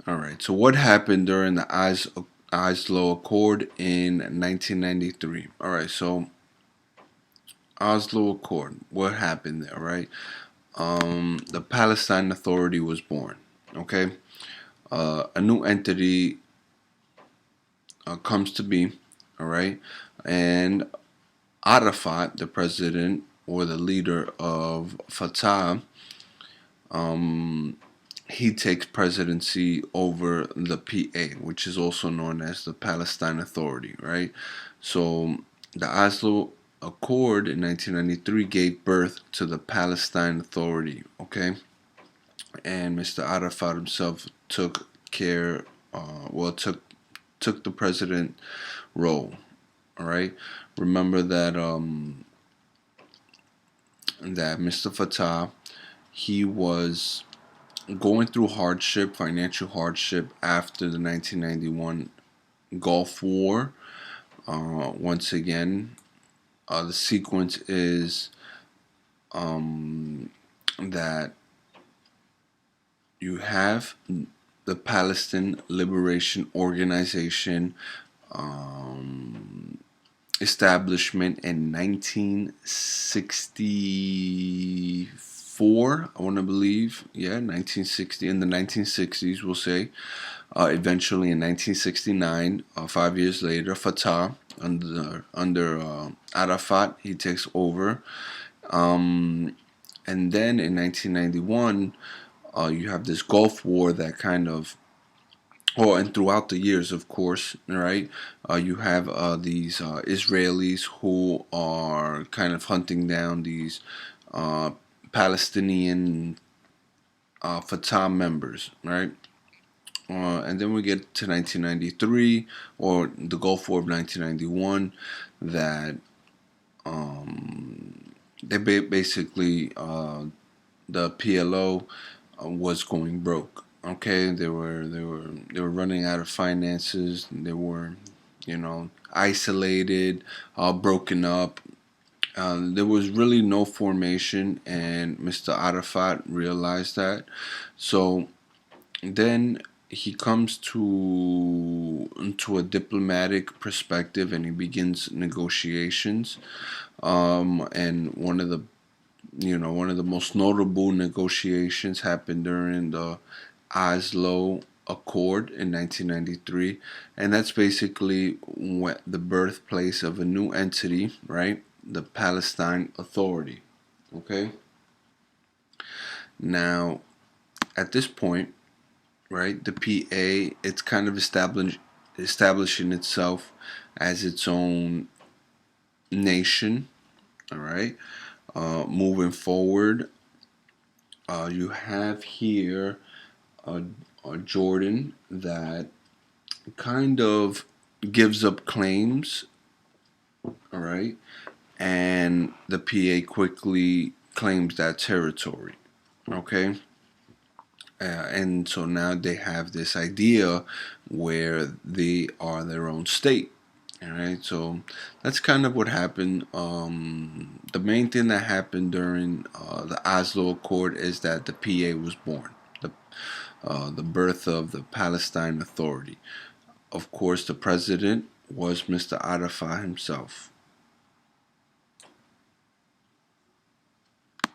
All right. So what happened during the Oslo Accord in 1993? All right. So Oslo Accord. What happened there? Right. The Palestine Authority was born. Okay. A new entity comes to be. All right. And Arafat, the president or the leader of Fatah, he takes presidency over the PA, which is also known as the Palestine Authority, right? So the Oslo Accord in 1993 gave birth to the Palestine Authority, okay? And Mr. Arafat himself took care, took the president role, all right? Remember that Mr. Fatah, he was going through hardship, financial hardship after the 1991 Gulf War. Once again, the sequence is that you have the Palestine Liberation Organization establishment in 1964, I want to believe. Yeah, 1960, in the 1960s, we'll say. Eventually in 1969, 5 years later, Fatah, under Arafat, he takes over. And then in 1991, you have this Gulf War that kind of, and throughout the years, of course, right? You have these Israelis who are kind of hunting down these Palestinian Fatah members, right? And then we get to 1993, or the Gulf War of 1991, that they basically the PLO was going broke. Okay, they were running out of finances. They were, isolated, broken up. There was really no formation, and Mr. Arafat realized that. So then he comes to a diplomatic perspective, and he begins negotiations. And one of the most notable negotiations happened during the Oslo Accord in 1993, and that's basically the birthplace of a new entity, right? The Palestine Authority. Okay. Now, at this point, right, the PA, it's kind of establishing itself as its own nation. All right. Moving forward, you have here a Jordan that kind of gives up claims, all right, and the PA quickly claims that territory, okay. And so now they have this idea where they are their own state. All right, so that's kind of what happened. The main thing that happened during the Oslo Accord is that the PA was born, the birth of the Palestine Authority. Of course, the president was Mr. Arafat himself.